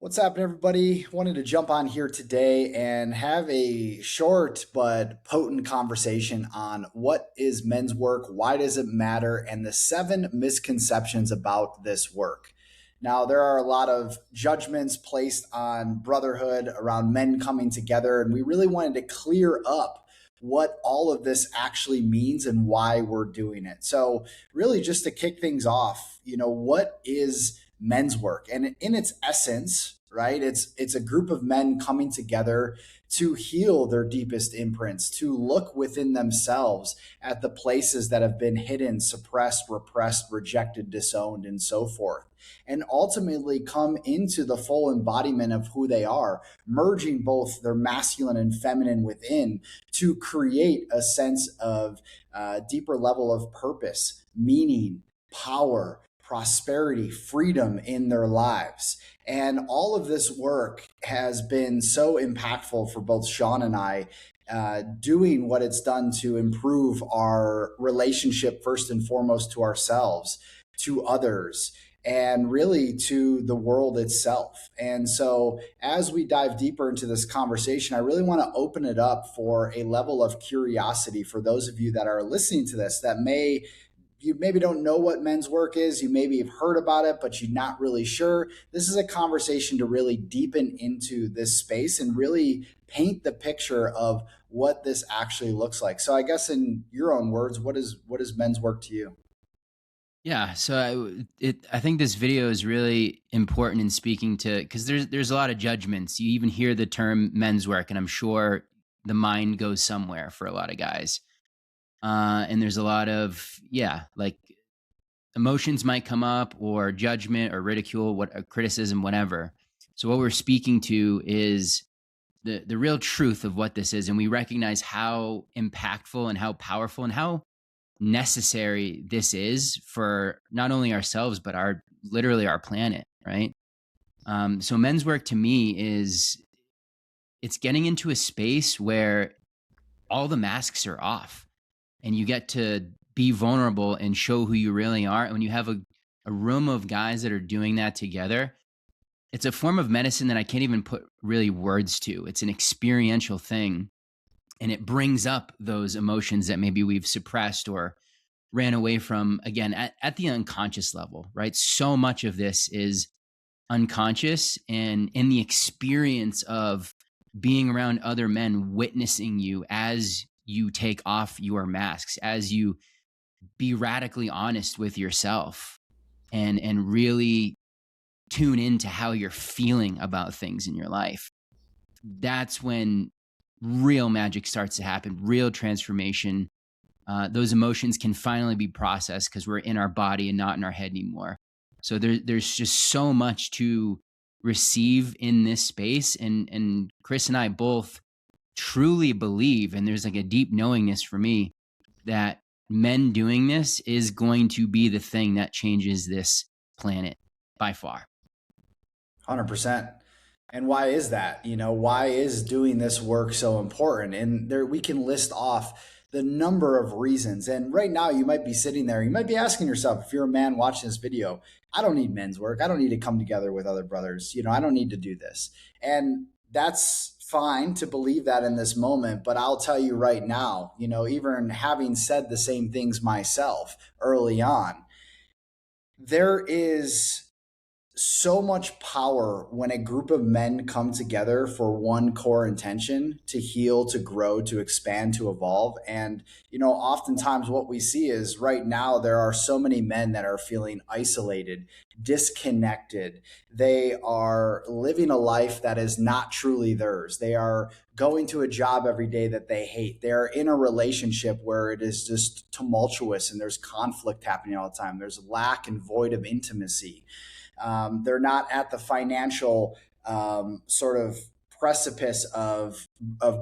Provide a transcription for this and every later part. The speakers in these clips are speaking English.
What's happening, everybody? Wanted to jump on here today and have a short but potent conversation on what is men's work, why does it matter, and the 7 misconceptions about this work. Now, there are a lot of judgments placed on brotherhood around men coming together, and we really wanted to clear up what all of this actually means and why we're doing it. So, really, just to kick things off, what is men's work? And in its essence, right, it's a group of men coming together to heal their deepest imprints, to look within themselves at the places that have been hidden, suppressed, repressed, rejected, disowned, and so forth, and ultimately come into the full embodiment of who they are, merging both their masculine and feminine within to create a sense of deeper level of purpose, meaning, power, prosperity, freedom in their lives. And all of this work has been so impactful for both Sean and I, doing what it's done to improve our relationship, first and foremost, to ourselves, to others, and really to the world itself. And so, as we dive deeper into this conversation, I really want to open it up for a level of curiosity for those of you that are listening to this that you maybe don't know what men's work is. You maybe have heard about it, but you're not really sure. This is a conversation to really deepen into this space and really paint the picture of what this actually looks like. So I guess in your own words, what is men's work to you? Yeah, so I think this video is really important in speaking to because there's a lot of judgments. You even hear the term men's work, and I'm sure the mind goes somewhere for a lot of guys. And there's a lot of like emotions might come up, or judgment, or ridicule, criticism, whatever. So what we're speaking to is the real truth of what this is, and we recognize how impactful and how powerful and how necessary this is for not only ourselves but our literally our planet, right? So men's work to me is it's getting into a space where all the masks are off and you get to be vulnerable and show who you really are. And when you have a room of guys that are doing that together, it's a form of medicine that I can't even put really words to. It's an experiential thing, and it brings up those emotions that maybe we've suppressed or ran away from, again, at the unconscious level, right? So much of this is unconscious, and in the experience of being around other men witnessing you as you take off your masks, as you be radically honest with yourself and really tune into how you're feeling about things in your life. That's when real magic starts to happen, real transformation. Those emotions can finally be processed because we're in our body and not in our head anymore. So there's just so much to receive in this space. And Chris and I both truly believe, and there's like a deep knowingness for me, that men doing this is going to be the thing that changes this planet by far. 100%. And why is that? Why is doing this work so important? And there we can list off the number of reasons. And right now you might be sitting there, you might be asking yourself, if you're a man watching this video, I don't need men's work. I don't need to come together with other brothers. I don't need to do this. And that's fine to believe that in this moment, but I'll tell you right now, even having said the same things myself early on, there is so much power when a group of men come together for one core intention: to heal, to grow, to expand, to evolve. And oftentimes what we see is right now there are so many men that are feeling isolated, disconnected. They are living a life that is not truly theirs. They are going to a job every day that they hate. They're in a relationship where it is just tumultuous and there's conflict happening all the time. There's lack and void of intimacy. They're not at the financial sort of precipice of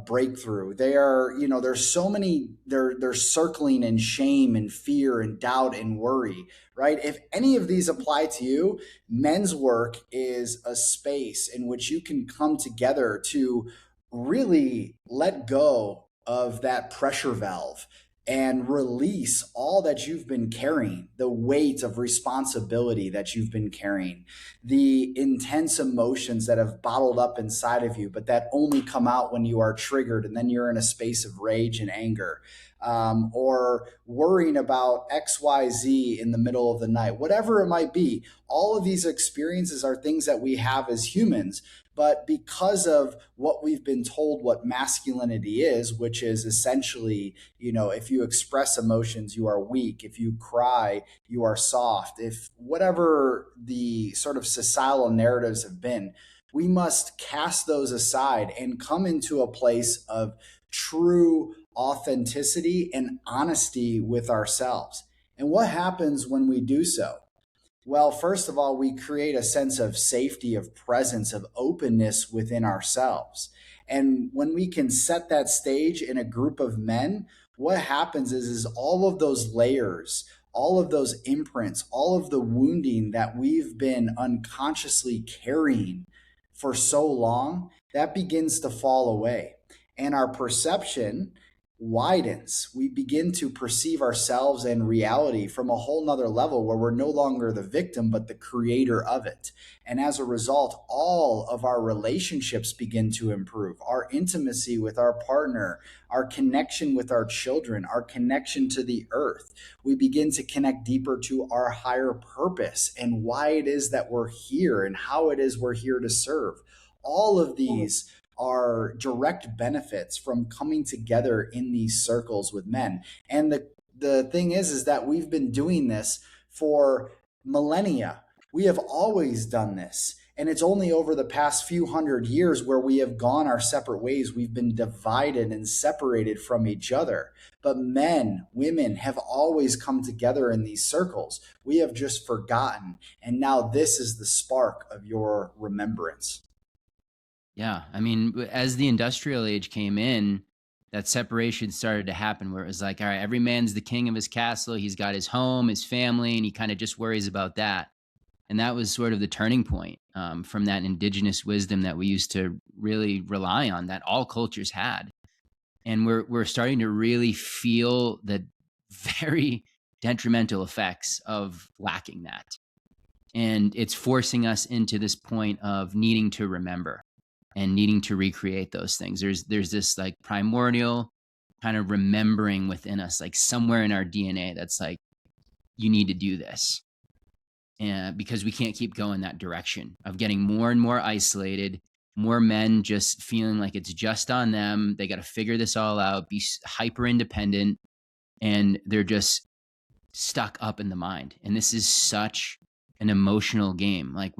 breakthrough. They are, there's so many. They're circling in shame and fear and doubt and worry. Right? If any of these apply to you, men's work is a space in which you can come together to really let go of that pressure valve, and release all that you've been carrying, the weight of responsibility that you've been carrying, the intense emotions that have bottled up inside of you, but that only come out when you are triggered and then you're in a space of rage and anger, or worrying about XYZ in the middle of the night, whatever it might be. All of these experiences are things that we have as humans. But because of what we've been told what masculinity is, which is essentially, if you express emotions, you are weak. If you cry, you are soft. If whatever the sort of societal narratives have been, we must cast those aside and come into a place of true authenticity and honesty with ourselves. And what happens when we do so? Well, first of all, we create a sense of safety, of presence, of openness within ourselves. And when we can set that stage in a group of men, what happens is all of those layers, all of those imprints, all of the wounding that we've been unconsciously carrying for so long, that begins to fall away. And our perception widens. We begin to perceive ourselves and reality from a whole nother level where we're no longer the victim, but the creator of it. And as a result, all of our relationships begin to improve. Our intimacy with our partner, our connection with our children, our connection to the earth. We begin to connect deeper to our higher purpose and why it is that we're here and how it is we're here to serve. All of these are direct benefits from coming together in these circles with men. And the thing is that we've been doing this for millennia. We have always done this. And it's only over the past few hundred years where we have gone our separate ways. We've been divided and separated from each other. But men, women have always come together in these circles. We have just forgotten. And now this is the spark of your remembrance. Yeah. I mean, as the industrial age came in, that separation started to happen where it was like, all right, every man's the king of his castle. He's got his home, his family, and he kind of just worries about that. And that was sort of the turning point, from that indigenous wisdom that we used to really rely on, that all cultures had. And we're starting to really feel the very detrimental effects of lacking that. And it's forcing us into this point of needing to remember and needing to recreate those things. There's this like primordial kind of remembering within us, like somewhere in our DNA that's like, you need to do this. And because we can't keep going that direction of getting more and more isolated, more men just feeling like it's just on them. They got to figure this all out, be hyper independent, and they're just stuck up in the mind. And this is such an emotional game. Like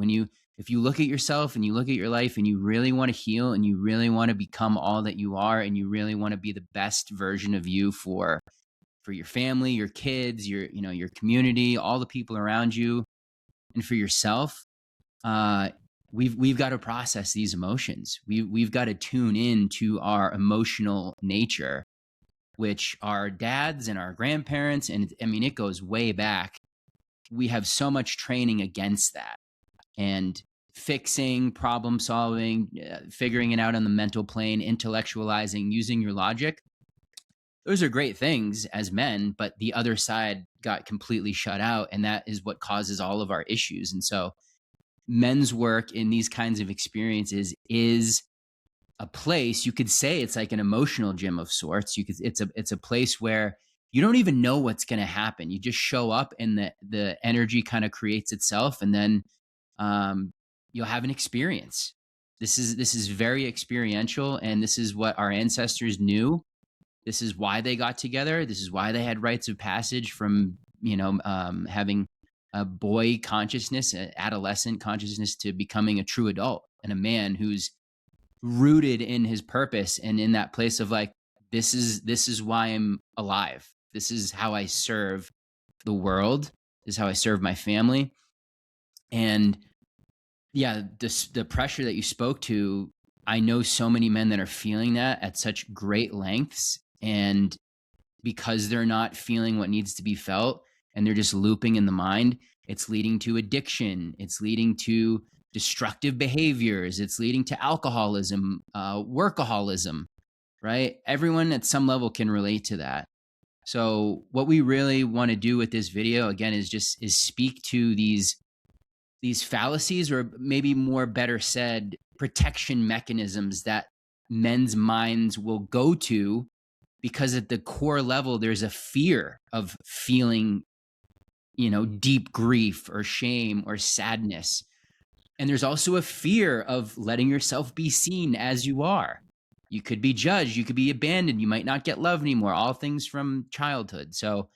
if you look at yourself and you look at your life and you really want to heal and you really want to become all that you are and you really want to be the best version of you for your family, your kids, your community, all the people around you, and for yourself, we've got to process these emotions. We've got to tune in to our emotional nature, which our dads and our grandparents, and I mean, it goes way back. We have so much training against that. And fixing, problem solving, figuring it out on the mental plane, intellectualizing, using your logic. Those are great things as men, but the other side got completely shut out. And that is what causes all of our issues. And so men's work in these kinds of experiences is a place, you could say it's like an emotional gym of sorts. It's a place where you don't even know what's going to happen. You just show up and the energy kind of creates itself. And then you'll have an experience. This is very experiential, and this is what our ancestors knew. This is why they got together. This is why they had rites of passage from having a boy consciousness, adolescent consciousness, to becoming a true adult and a man who's rooted in his purpose and in that place of like, this is why I'm alive. This is how I serve the world. This is how I serve my family. And yeah, the pressure that you spoke to, I know so many men that are feeling that at such great lengths, and because they're not feeling what needs to be felt and they're just looping in the mind, it's leading to addiction. It's leading to destructive behaviors. It's leading to alcoholism, workaholism, right? Everyone at some level can relate to that. So what we really want to do with this video again is speak to these fallacies, or maybe more better said, protection mechanisms that men's minds will go to, because at the core level there's a fear of feeling, deep grief or shame or sadness. And there's also a fear of letting yourself be seen as you are. You could be judged, you could be abandoned, you might not get love anymore, all things from childhood. So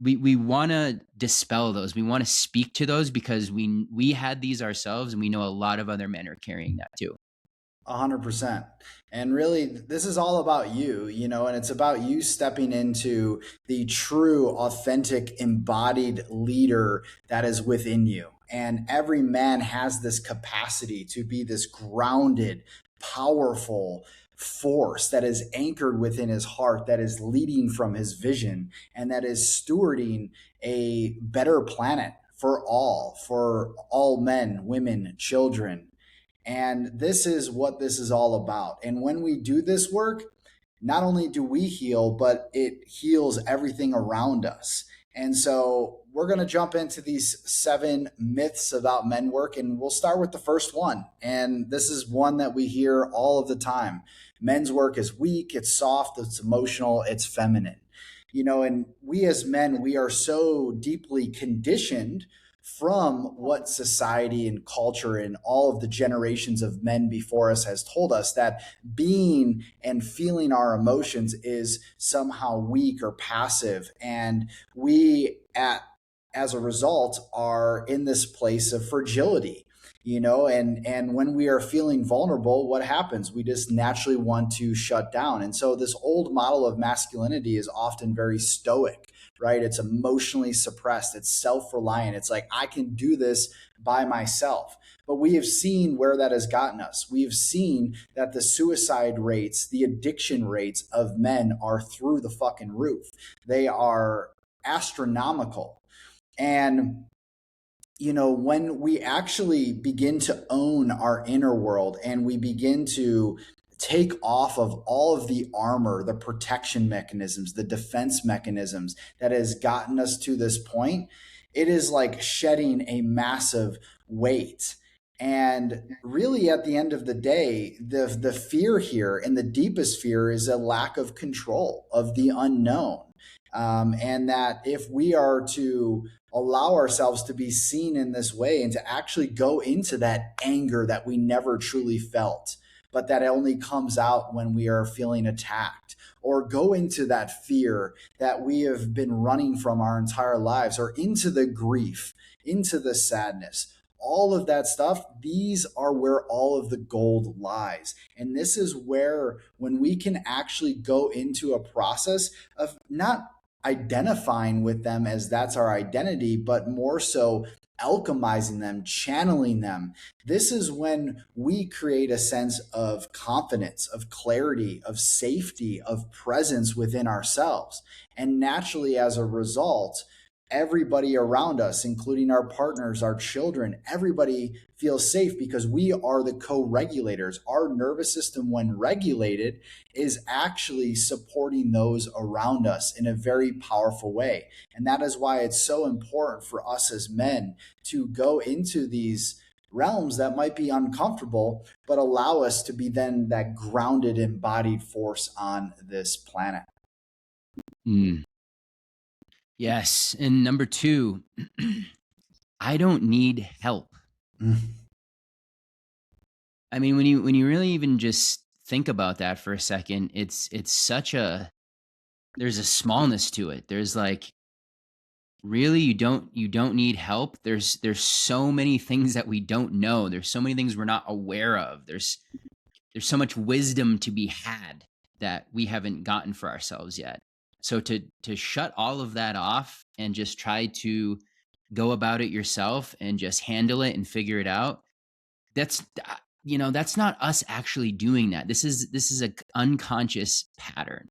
we want to dispel those. We want to speak to those because we had these ourselves, and we know a lot of other men are carrying that too. 100%. And really, this is all about you, and it's about you stepping into the true, authentic, embodied leader that is within you. And every man has this capacity to be this grounded, powerful force that is anchored within his heart, that is leading from his vision, and that is stewarding a better planet for all men, women, children. And this is what this is all about. And when we do this work, not only do we heal, but it heals everything around us. And so we're going to jump into these 7 myths about men work, and we'll start with the first one. And this is one that we hear all of the time. Men's work is weak, it's soft, it's emotional, it's feminine. And we as men, we are so deeply conditioned from what society and culture and all of the generations of men before us has told us, that being and feeling our emotions is somehow weak or passive. And we as a result are in this place of fragility. And when we are feeling vulnerable, what happens? We just naturally want to shut down. And so this old model of masculinity is often very stoic, right? It's emotionally suppressed, it's self-reliant. It's like, I can do this by myself. But we have seen where that has gotten us. We have seen that the suicide rates, the addiction rates of men are through the fucking roof. They are astronomical. And when we actually begin to own our inner world and we begin to take off of all of the armor, the protection mechanisms, the defense mechanisms that has gotten us to this point, it is like shedding a massive weight. And really, at the end of the day, the fear here, and the deepest fear, is a lack of control of the unknown. And that if we are to allow ourselves to be seen in this way and to actually go into that anger that we never truly felt, but that only comes out when we are feeling attacked, or go into that fear that we have been running from our entire lives, or into the grief, into the sadness, all of that stuff, these are where all of the gold lies. And this is where, when we can actually go into a process of not identifying with them as that's our identity, but more so alchemizing them, channeling them. This is when we create a sense of confidence, of clarity, of safety, of presence within ourselves. And naturally, as a result, everybody around us, including our partners, our children, everybody feels safe because we are the co-regulators. Our nervous system, when regulated, is actually supporting those around us in a very powerful way. And that is why it's so important for us as men to go into these realms that might be uncomfortable, but allow us to be then that grounded, embodied force on this planet. Mm. Yes. And number 2, I don't need help. I mean, when you really even just think about that for a second, it's such there's a smallness to it. There's like, really, you don't need help. There's so many things that we don't know. There's so many things we're not aware of. There's so much wisdom to be had that we haven't gotten for ourselves yet. So to shut all of that off and just try to go about it yourself and just handle it and figure it out, that's that's not us actually doing that. This is a unconscious pattern,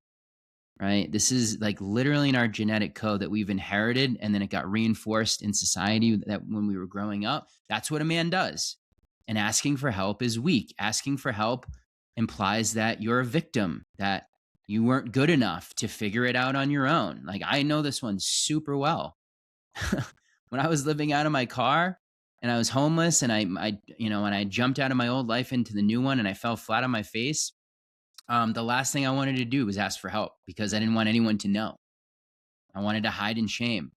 right? This is like literally in our genetic code that we've inherited, and then it got reinforced in society that when we were growing up, that's what a man does. And asking for help is weak. Asking for help implies that you're a victim, that You weren't good enough to figure it out on your own. Like, I know this one super well. When I was living out of my car and I was homeless, and when I jumped out of my old life into the new one and I fell flat on my face, the last thing I wanted to do was ask for help because I didn't want anyone to know. I wanted to hide in shame.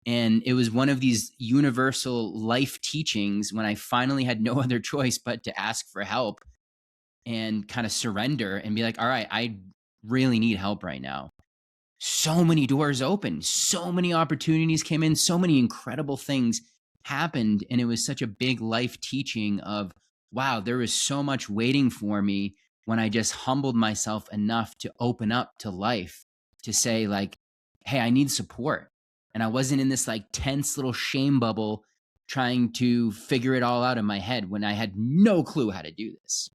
And it was one of these universal life teachings when I finally had no other choice but to ask for help and kind of surrender and be like, all right, I really need help right now. So many doors opened, so many opportunities came in, so many incredible things happened. And it was such a big life teaching of, wow, there was so much waiting for me when I just humbled myself enough to open up to life, to say, like, hey, I need support. And I wasn't in this like tense little shame bubble trying to figure it all out in my head when I had no clue how to do this.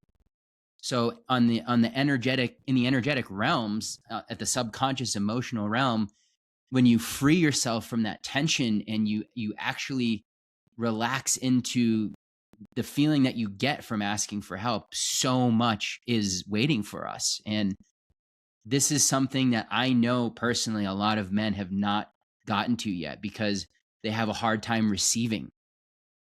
So on the energetic realms, at the subconscious emotional realm, when you free yourself from that tension and you actually relax into the feeling that you get from asking for help, so much is waiting for us. And this is something that I know personally a lot of men have not gotten to yet because they have a hard time receiving,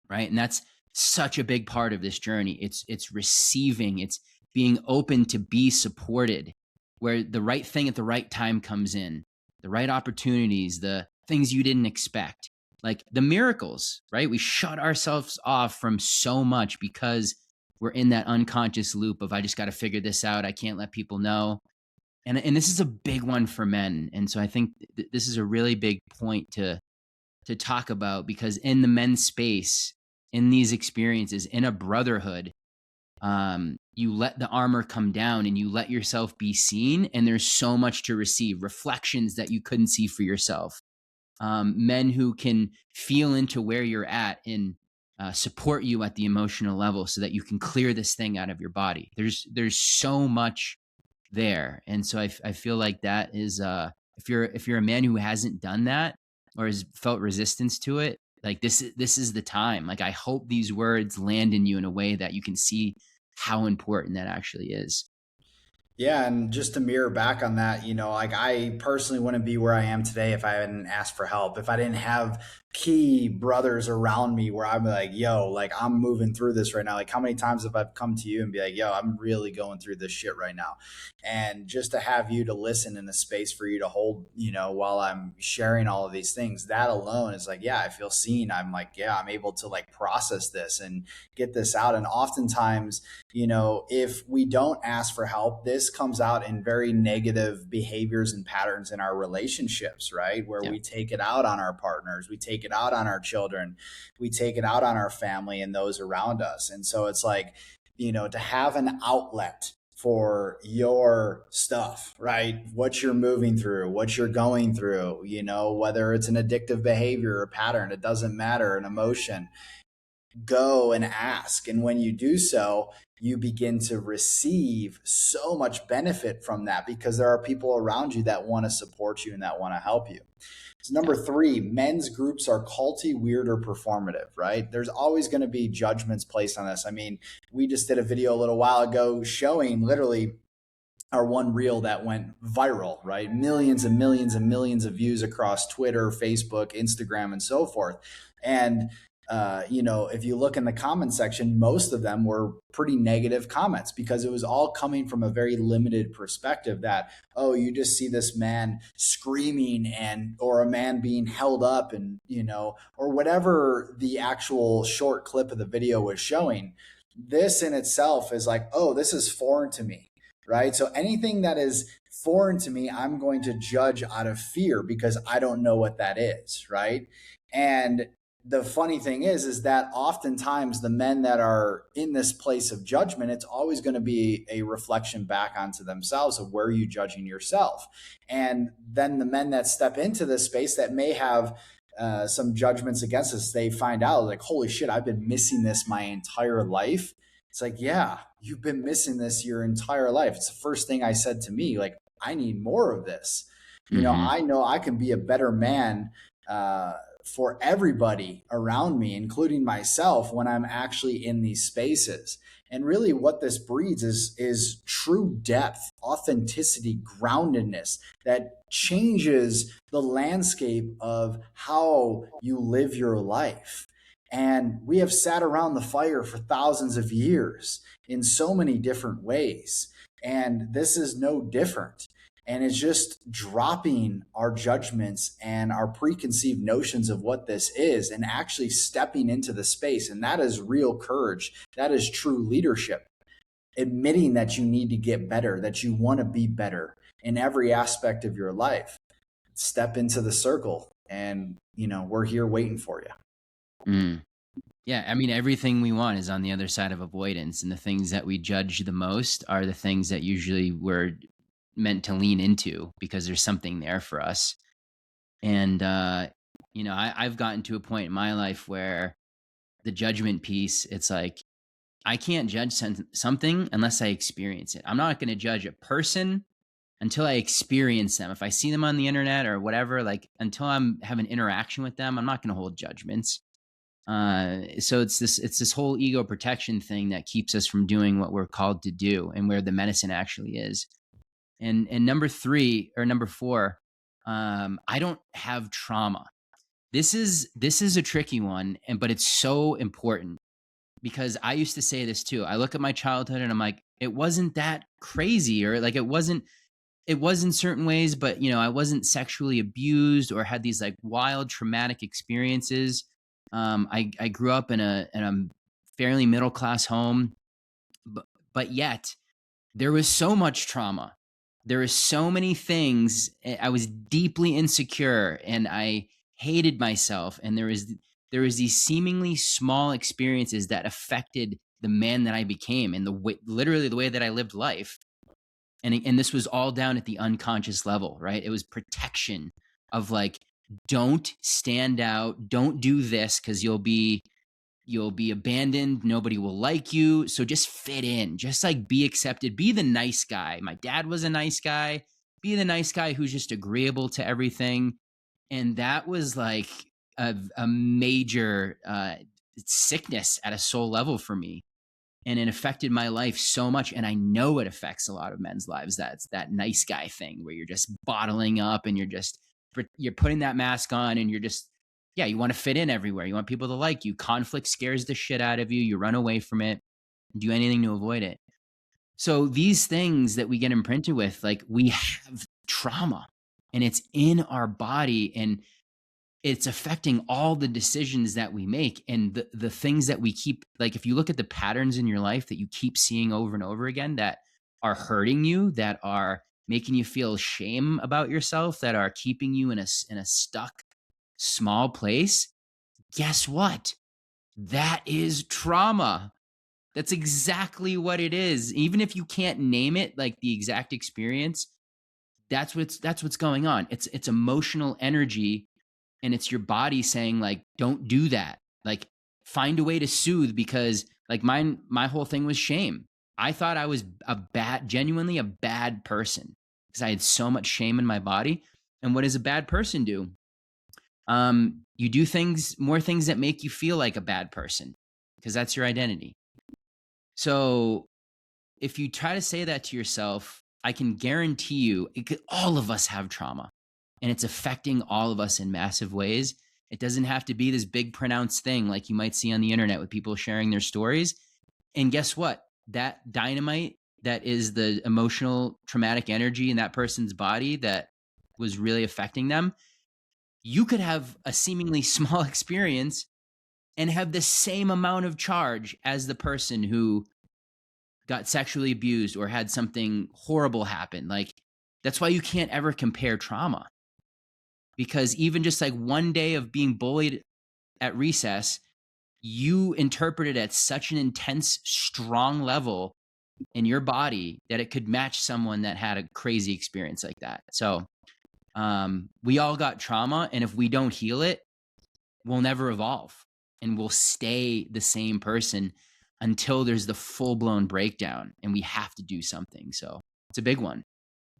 right? And that's such a big part of this journey. It's receiving, it's being open to be supported, where the right thing at the right time comes in, the right opportunities, the things you didn't expect, like the miracles, right? We shut ourselves off from so much because we're in that unconscious loop of, I just got to figure this out, I can't let people know. And this is a big one for men. And so I think this is a really big point to talk about, because in the men's space, in these experiences, in a brotherhood, you let the armor come down and you let yourself be seen, and there's so much to receive, reflections that you couldn't see for yourself, men who can feel into where you're at and support you at the emotional level so that you can clear this thing out of your body. There's so much there. And so I feel like that is, if you're a man who hasn't done that or has felt resistance to it, like this is the time. Like, I hope these words land in you in a way that you can see how important that actually is. Yeah, and just to mirror back on that, like I personally wouldn't be where I am today if I hadn't asked for help. If I didn't have key brothers around me where I'm like, yo, like I'm moving through this right now. Like how many times have I come to you and be like, yo, I'm really going through this shit right now. And just to have you to listen in a space for you to hold, while I'm sharing all of these things, that alone is like, yeah, I feel seen. I'm like, yeah, I'm able to like process this and get this out. And oftentimes, if we don't ask for help, this comes out in very negative behaviors and patterns in our relationships, right? Where Yeah. we take it out on our partners, we take it out on our children, we take it out on our family and those around us. And so it's like, to have an outlet for your stuff, right? What you're moving through, what you're going through, whether it's an addictive behavior or pattern, it doesn't matter, an emotion, go and ask. And when you do so, you begin to receive so much benefit from that because there are people around you that want to support you and that want to help you. So number Yeah. three, men's groups are culty, weird, or performative, right? There's always going to be judgments placed on this. I mean, we just did a video a little while ago showing literally our one reel that went viral, right? Millions and millions and millions of views across Twitter, Facebook, Instagram, and so forth. And if you look in the comment section, most of them were pretty negative comments because it was all coming from a very limited perspective that, oh, you just see this man screaming or a man being held up and, or whatever the actual short clip of the video was showing. This in itself is like, oh, this is foreign to me, right? So anything that is foreign to me, I'm going to judge out of fear because I don't know what that is, right? And the funny thing is that oftentimes the men that are in this place of judgment, it's always going to be a reflection back onto themselves of where are you judging yourself. And then the men that step into this space that may have some judgments against us, they find out like, holy shit, I've been missing this my entire life. It's like, yeah, you've been missing this your entire life. It's the first thing I said to me, like, I need more of this. Mm-hmm. I know I can be a better man for everybody around me, including myself, when I'm actually in these spaces. And really what this breeds is true depth, authenticity, groundedness that changes the landscape of how you live your life. And we have sat around the fire for thousands of years in so many different ways. And this is no different. And it's just dropping our judgments and our preconceived notions of what this is and actually stepping into the space. And that is real courage. That is true leadership. Admitting that you need to get better, that you want to be better in every aspect of your life. Step into the circle, and we're here waiting for you. Mm. Yeah, I mean, everything we want is on the other side of avoidance, and the things that we judge the most are the things that usually we're meant to lean into because there's something there for us. And I've gotten to a point in my life where the judgment piece, it's like I can't judge something unless I experience it. I'm not going to judge a person until I experience them. If I see them on the internet or whatever, like until I'm have an interaction with them, I'm not going to hold judgments. So it's this whole ego protection thing that keeps us from doing what we're called to do and where the medicine actually is. And number 3 or number 4, I don't have trauma. This is a tricky one, but it's so important because I used to say this too. I look at my childhood and I'm like, it wasn't that crazy, or like it was in certain ways, but I wasn't sexually abused or had these like wild traumatic experiences. I grew up in a fairly middle class home, but yet there was so much trauma. There were so many things. I was deeply insecure and I hated myself. And there was these seemingly small experiences that affected the man that I became and literally the way that I lived life. And this was all down at the unconscious level, right? It was protection of like, don't stand out, don't do this because you'll be abandoned, nobody will like you, so just fit in, just like be accepted, be the nice guy. My dad was a nice guy. Be the nice guy who's just agreeable to everything. And that was like a major sickness at a soul level for me, and it affected my life so much. And I know it affects a lot of men's lives. That's that nice guy thing where you're just bottling up and you're putting that mask on and you're just, yeah, you want to fit in everywhere. You want people to like you. Conflict scares the shit out of you. You run away from it, do anything to avoid it. So these things that we get imprinted with, like we have trauma and it's in our body and it's affecting all the decisions that we make and the things that we keep. Like if you look at the patterns in your life that you keep seeing over and over again that are hurting you, that are making you feel shame about yourself, that are keeping you in a stuck small place, guess what? That is trauma. That's exactly what it is. Even if you can't name it, like the exact experience, that's what's going on. It's emotional energy, and it's your body saying like, don't do that. Like find a way to soothe, because like my whole thing was shame. I thought I was genuinely a bad person because I had so much shame in my body. And what does a bad person do? You do more things that make you feel like a bad person because that's your identity. So if you try to say that to yourself, I can guarantee you all of us have trauma and it's affecting all of us in massive ways. It doesn't have to be this big pronounced thing like you might see on the internet with people sharing their stories. And guess what? That dynamite, that is the emotional traumatic energy in that person's body that was really affecting them. You could have a seemingly small experience and have the same amount of charge as the person who got sexually abused or had something horrible happen. Like that's why you can't ever compare trauma, because even just like one day of being bullied at recess, you interpret it at such an intense, strong level in your body that it could match someone that had a crazy experience like that. So we all got trauma, and if we don't heal it, we'll never evolve and we'll stay the same person until there's the full-blown breakdown and we have to do something. So it's a big one.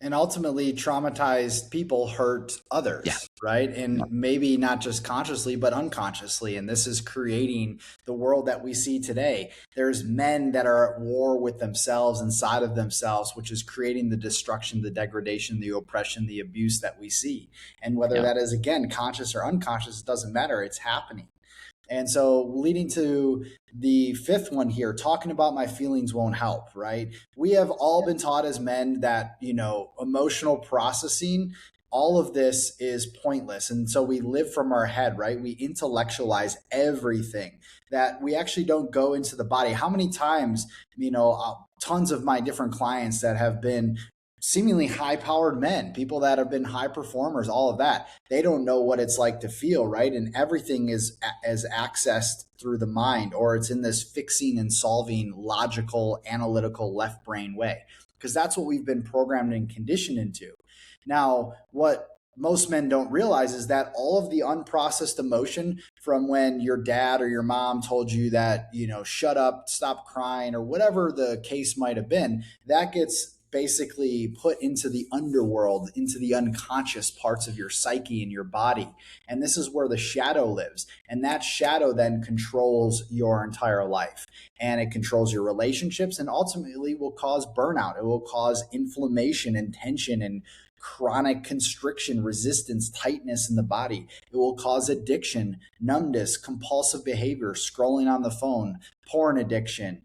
And ultimately, traumatized people hurt Yeah. others, right? Yeah. And maybe not just consciously, but unconsciously. And this is creating the world that we see today. There's men that are at war with themselves inside of themselves, which is creating the destruction, the degradation, the oppression, the abuse that we see. And whether Yeah. that is, again, conscious or unconscious, it doesn't matter. It's happening. And so, leading to the fifth one here, talking about my feelings won't help, right? We have all been taught as men that, emotional processing, all of this is pointless. And so we live from our head, right? We intellectualize everything that we actually don't go into the body. How many times, tons of my different clients that have been seemingly high powered men, people that have been high performers, all of that, they don't know what it's like to feel, right? And everything is accessed through the mind, or it's in this fixing and solving logical, analytical left brain way, because that's what we've been programmed and conditioned into. Now, what most men don't realize is that all of the unprocessed emotion from when your dad or your mom told you that, shut up, stop crying, or whatever the case might have been, that gets basically put into the underworld, into the unconscious parts of your psyche and your body. And this is where the shadow lives. And that shadow then controls your entire life. And it controls your relationships and ultimately will cause burnout. It will cause inflammation and tension and chronic constriction, resistance, tightness in the body. It will cause addiction, numbness, compulsive behavior, scrolling on the phone, porn addiction,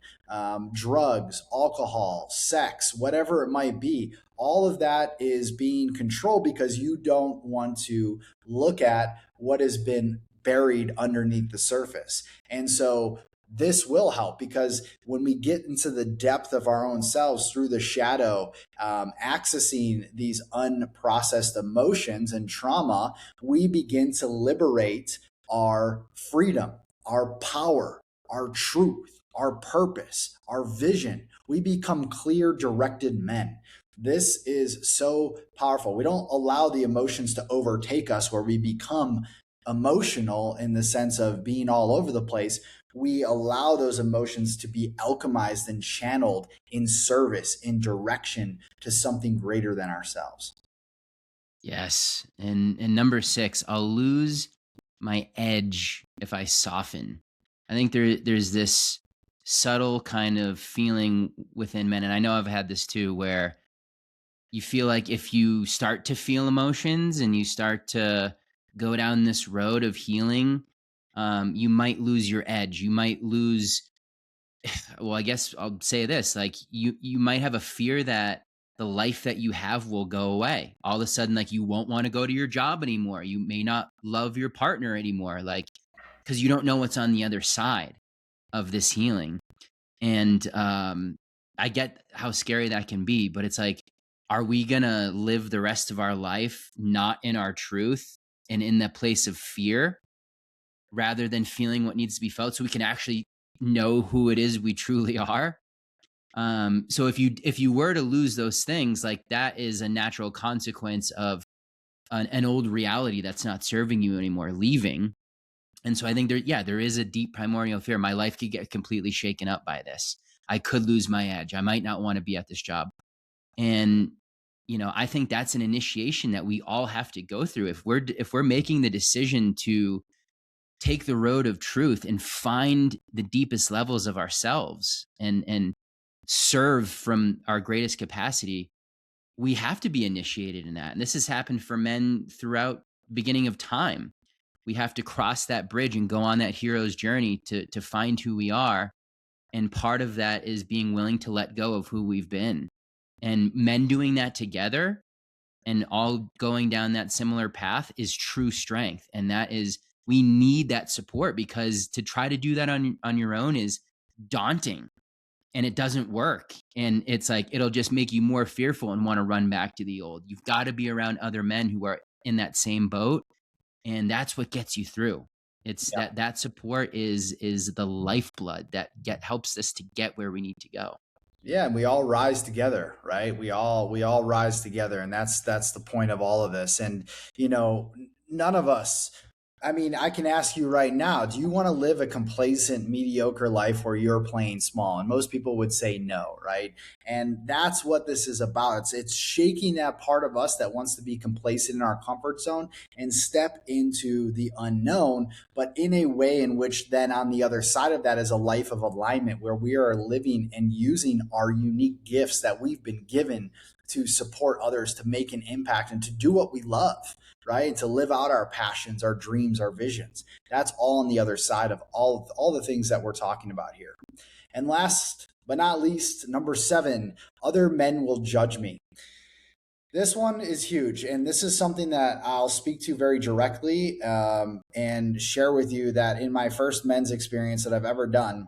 drugs, alcohol, sex, whatever it might be. All of that is being controlled because you don't want to look at what has been buried underneath the surface. And so this will help, because when we get into the depth of our own selves through the shadow, accessing these unprocessed emotions and trauma, we begin to liberate our freedom, our power, our truth, our purpose, our vision. We become clear, directed men. This is so powerful. We don't allow the emotions to overtake us where we become emotional in the sense of being all over the place. We allow those emotions to be alchemized and channeled in service, in direction to something greater than ourselves. Yes. And number six, I'll lose my edge if I soften. I think there's this subtle kind of feeling within men, and I know I've had this too, where you feel like if you start to feel emotions and you start to go down this road of healing, you might lose your edge. You might lose, well, I guess I'll say this, like you might have a fear that the life that you have will go away. All of a sudden, like you won't want to go to your job anymore. You may not love your partner anymore, like because you don't know what's on the other side of this healing. And I get how scary that can be, but it's like, are we gonna live the rest of our life not in our truth and in that place of fear rather than feeling what needs to be felt so we can actually know who it is we truly are? So if you were to lose those things, like that is a natural consequence of an old reality that's not serving you anymore leaving. And so I think there is a deep primordial fear. My life could get completely shaken up by this. I could lose my edge. I might not want to be at this job. And I think that's an initiation that we all have to go through if we're making the decision to take the road of truth and find the deepest levels of ourselves and serve from our greatest capacity. We have to be initiated in that. And this has happened for men throughout beginning of time. We have to cross that bridge and go on that hero's journey to find who we are. And part of that is being willing to let go of who we've been. And men doing that together and all going down that similar path is true strength. And that is, we need that support, because to try to do that on your own is daunting and it doesn't work. And it's like, it'll just make you more fearful and want to run back to the old. You've got to be around other men who are in that same boat. And that's what gets you through. It's that support is the lifeblood that helps us to get where we need to go. Yeah, and we all rise together, right? We all rise together, and that's the point of all of this. And none of us I mean, I can ask you right now, do you want to live a complacent, mediocre life where you're playing small? And most people would say no, right? And that's what this is about. It's shaking that part of us that wants to be complacent in our comfort zone and step into the unknown, but in a way in which then on the other side of that is a life of alignment where we are living and using our unique gifts that we've been given to support others, to make an impact, and to do what we love, right? To live out our passions, our dreams, our visions. That's all on the other side of all the things that we're talking about here. And last but not least, number 7, other men will judge me. This one is huge. And this is something that I'll speak to very directly, and share with you that in my first men's experience that I've ever done,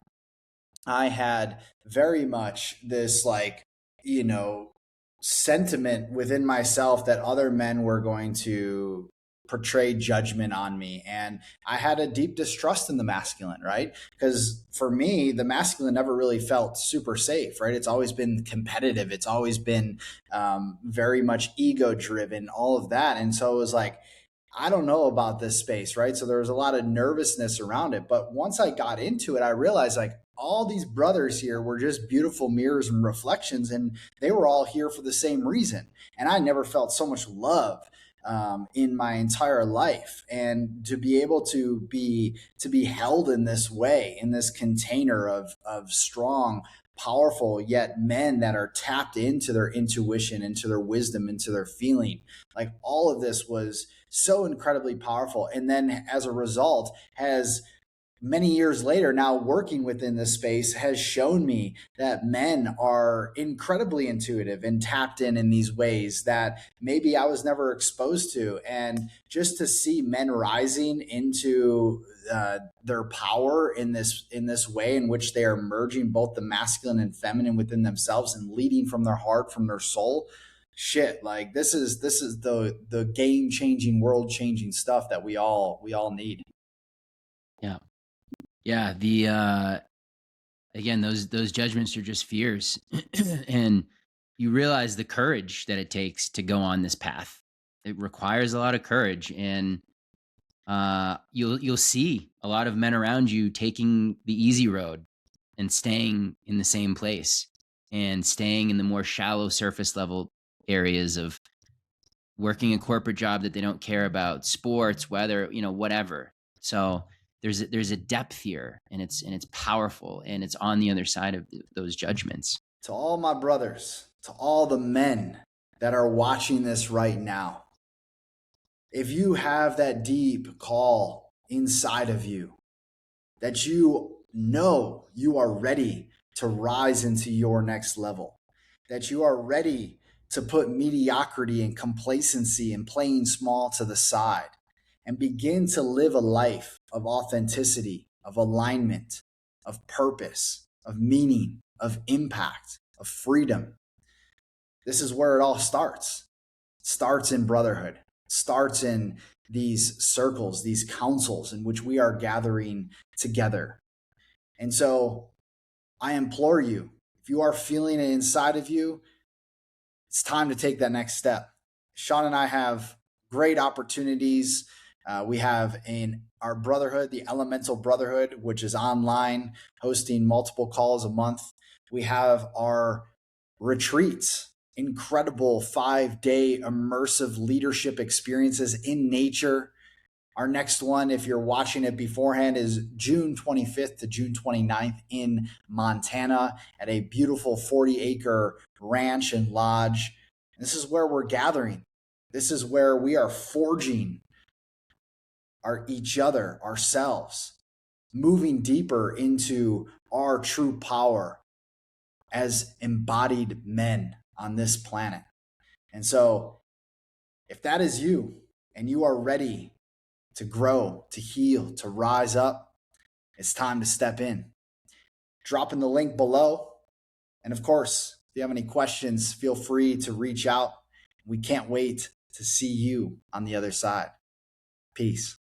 I had very much this, like, you know, sentiment within myself that other men were going to portray judgment on me. And I had a deep distrust in the masculine, right? Because for me, the masculine never really felt super safe, right? It's always been competitive, it's always been very much ego driven, all of that. And so it was like, I don't know about this space, right? So there was a lot of nervousness around it. But once I got into it, I realized like all these brothers here were just beautiful mirrors and reflections, and they were all here for the same reason. And I never felt so much love in my entire life. And to be able to be held in this way, in this container of strong, powerful yet men that are tapped into their intuition, into their wisdom, into their feeling, like all of this was so incredibly powerful. And then as a result, has many years later, now working within this space, has shown me that men are incredibly intuitive and tapped in these ways that maybe I was never exposed to. And just to see men rising into their power in this way in which they are merging both the masculine and feminine within themselves and leading from their heart, from their soul, shit, like this is the game changing, world changing stuff that we all need. Yeah. Yeah. The again, those judgments are just fears. And you realize the courage that it takes to go on this path. It requires a lot of courage. And you'll see a lot of men around you taking the easy road and staying in the same place and staying in the more shallow surface level areas of working a corporate job that they don't care about, sports, weather, whatever. So there's a depth here, and it's powerful, and it's on the other side of those judgments. To all my brothers, to all the men that are watching this right now, if you have that deep call inside of you, that you know you are ready to rise into your next level, that you are ready to put mediocrity and complacency and playing small to the side and begin to live a life of authenticity, of alignment, of purpose, of meaning, of impact, of freedom. This is where it all starts. It starts in brotherhood, it starts in these circles, these councils in which we are gathering together. And so I implore you, if you are feeling it inside of you, it's time to take that next step. Sean and I have great opportunities. We have in our brotherhood, the Elemental Brotherhood, which is online, hosting multiple calls a month. We have our retreats, incredible 5-day immersive leadership experiences in nature. Our next one, if you're watching it beforehand, is June 25th to June 29th in Montana at a beautiful 40-acre ranch and lodge. This is where we're gathering. This is where we are forging each other, ourselves, moving deeper into our true power as embodied men on this planet. And so, if that is you and you are ready to grow, to heal, to rise up, it's time to step in. Drop in the link below. And of course, if you have any questions, feel free to reach out. We can't wait to see you on the other side. Peace.